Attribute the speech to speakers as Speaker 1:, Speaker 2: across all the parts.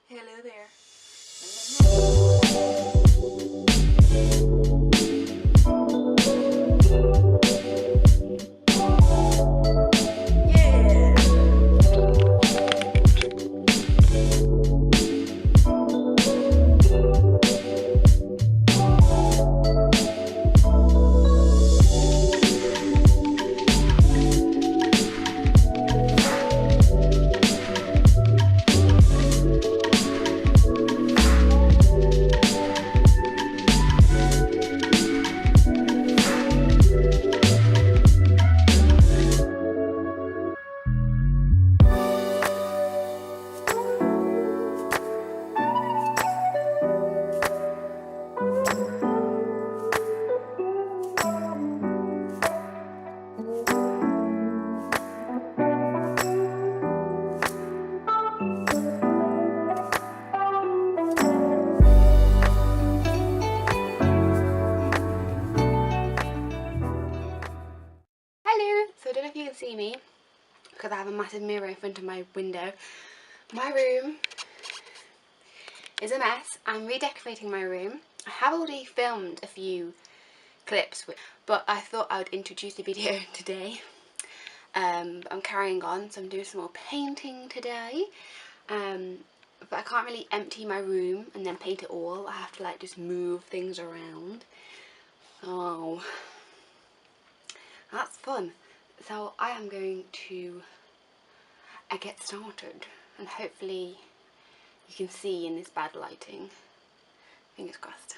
Speaker 1: Hello there. Hello! So I don't know if you can see me because I have a massive mirror in front of my window. My room is a mess. I'm redecorating my room. I have already filmed a few clips, but I thought I would introduce the video today. I'm carrying on, so I'm doing some more painting today. But I can't really empty my room and then paint it all. I have to like just move things around. Oh, that's fun. So I am going to get started, and hopefully you can see in this bad lighting. Fingers crossed.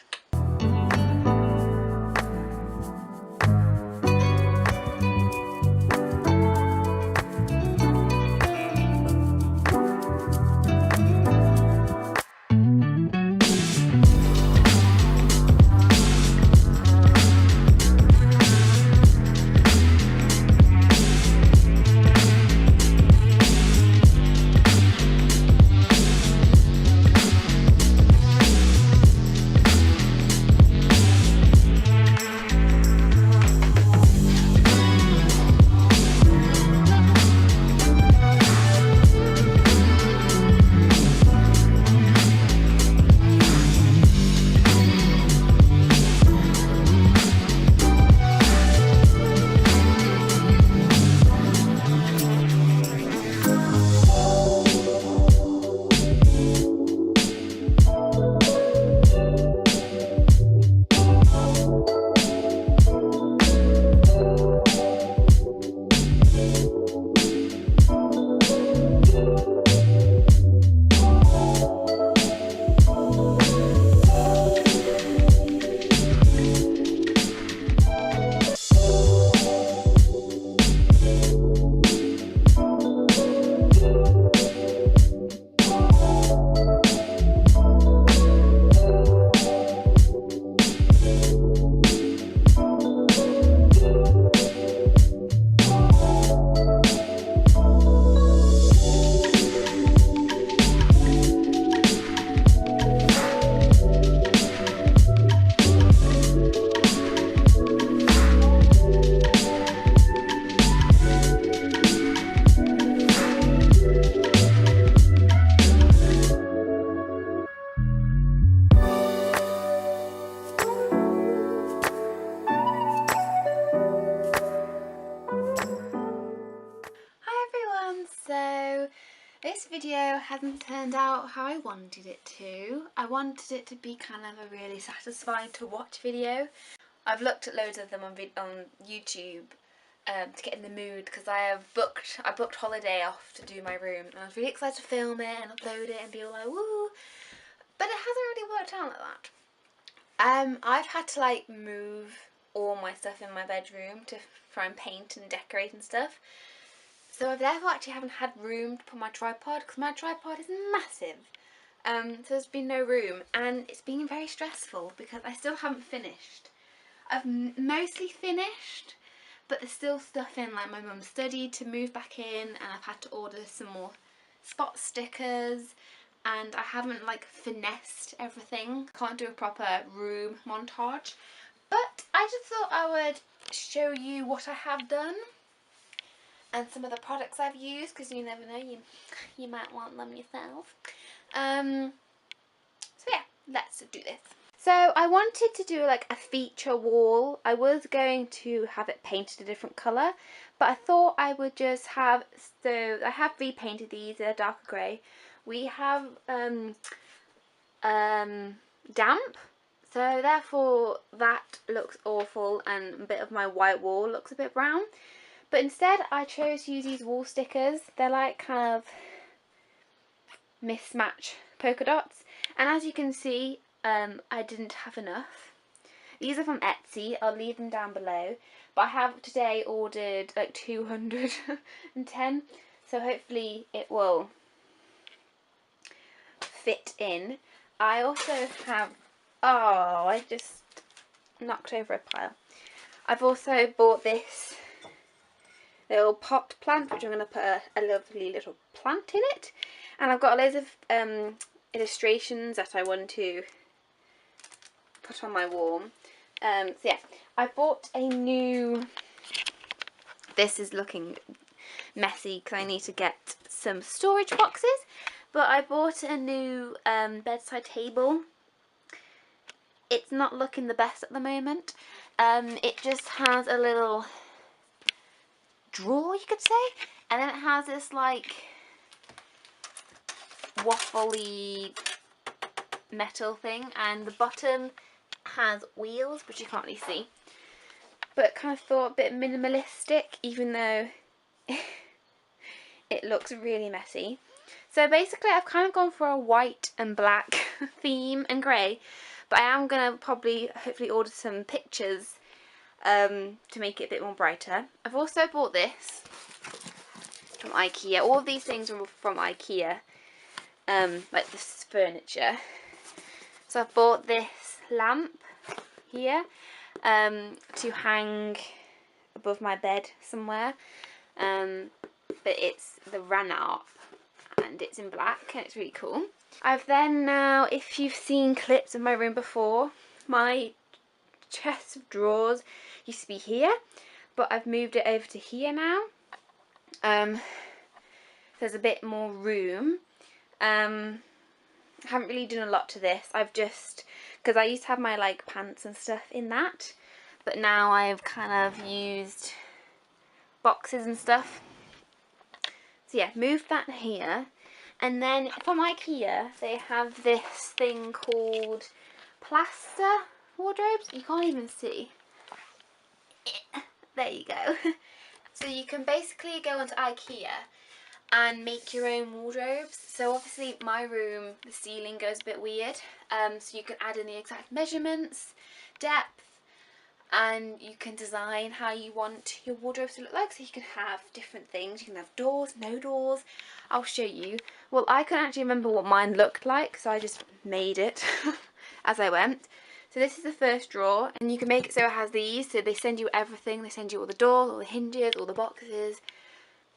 Speaker 1: So this video hasn't turned out how I wanted it to. I wanted it to be kind of a really satisfying to watch video. I've looked at loads of them on YouTube to get in the mood, because I booked holiday off to do my room, and I was really excited to film it and upload it and be all like woo, but it hasn't really worked out like that. I've had to like move all my stuff in my bedroom to try and paint and decorate and stuff. So I've therefore actually haven't had room to put my tripod, because my tripod is massive. So there's been no room, and it's been very stressful because I still haven't finished. I've mostly finished, but there's still stuff in like my mum's study to move back in, and I've had to order some more spot stickers, and I haven't like finessed everything. Can't do a proper room montage, but I just thought I would show you what I have done. and some of the products I've used, because you never know, you might want them yourself. So yeah, let's do this. So I wanted to do like a feature wall. I was going to have it painted a different colour, but I thought I would just have, so I have repainted these, they're darker grey. We have damp, so therefore that looks awful and a bit of my white wall looks a bit brown. But instead I chose to use these wall stickers. They're like kind of mismatch polka dots, and as you can see I didn't have enough. These are from Etsy, I'll leave them down below, but I have today ordered like 210, so hopefully it will fit in. I also have, oh, I just knocked over a pile. I've also bought this little pot plant, which I'm going to put a lovely little plant in it, and I've got loads of illustrations that I want to put on my wall. So yeah, I bought a new, this is looking messy because I need to get some storage boxes, but I bought a new bedside table. It's not looking the best at the moment. It just has a little drawer, you could say, and then it has this like waffly metal thing, and the bottom has wheels which you can't really see, but kind of thought a bit minimalistic, even though it looks really messy. So basically I've kind of gone for a white and black theme and grey, but I am going to probably hopefully order some pictures to make it a bit more brighter. I've also bought this from IKEA. All of these things are from IKEA, like this furniture. So I've bought this lamp here to hang above my bed somewhere, but it's the Ranarp and it's in black and it's really cool. I've then now, if you've seen clips of my room before, my chest of drawers used to be here, but I've moved it over to here now. There's a bit more room. I haven't really done a lot to this. I've just, because I used to have my like pants and stuff in that, but now I've kind of used boxes and stuff. So yeah, moved that here. And then from IKEA they have this thing called plaster wardrobes. You can't even see. There you go. So you can basically go onto IKEA and make your own wardrobes. So obviously my room, the ceiling goes a bit weird, so you can add in the exact measurements, depth, and you can design how you want your wardrobes to look like. So you can have different things. You can have doors, no doors. I'll show you. Well, I couldn't actually remember what mine looked like, so I just made it as I went. So this is the first drawer, and you can make it so it has these, so they send you everything. They send you all the doors, all the hinges, all the boxes.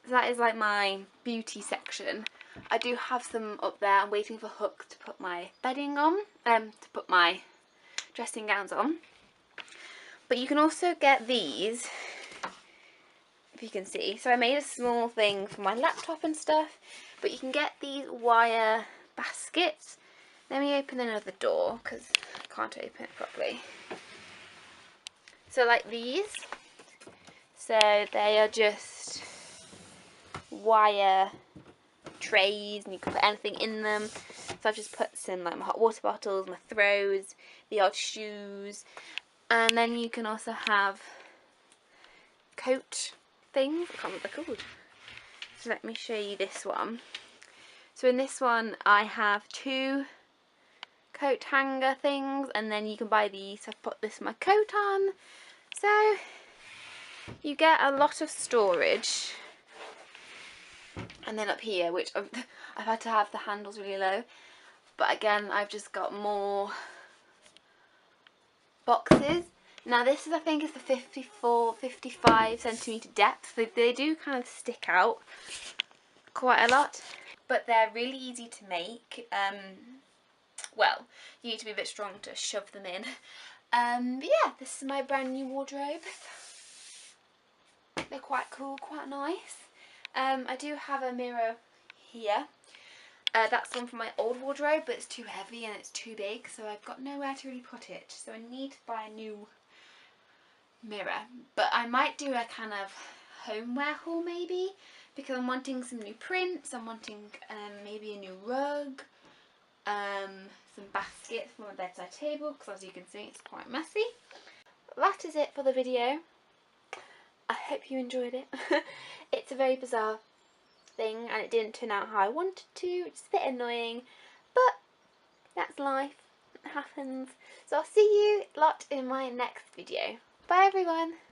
Speaker 1: So that is like my beauty section. I do have some up there. I'm waiting for Hook to put my bedding on, to put my dressing gowns on. But you can also get these, if you can see. So I made a small thing for my laptop and stuff, but you can get these wire baskets. Let me open another door because I can't open it properly. So like these, so they are just wire trays and you can put anything in them. So I've just put some like my hot water bottles, my throws, the odd shoes, and then you can also have coat things. I can't remember what they're called. So let me show you this one. So in this one I have two coat hanger things, and then you can buy these. I've put this my coat on, so you get a lot of storage. And then up here, which I've had to have the handles really low, but again I've just got more boxes. Now this is, I think it's the 55 centimetre depth. They do kind of stick out quite a lot, but they're really easy to make. Well, you need to be a bit strong to shove them in. But yeah, this is my brand new wardrobe. They're quite cool, quite nice. I do have a mirror here. That's one from my old wardrobe, but it's too heavy and it's too big, so I've got nowhere to really put it. So I need to buy a new mirror. But I might do a kind of homeware haul maybe, because I'm wanting some new prints. I'm wanting maybe a new rug, some baskets for my bedside table, because as you can see it's quite messy. That is it for the video. I hope you enjoyed it. It's a very bizarre thing and it didn't turn out how I wanted to, which is a bit annoying, but that's life, it happens. So I'll see you lot in my next video. Bye everyone!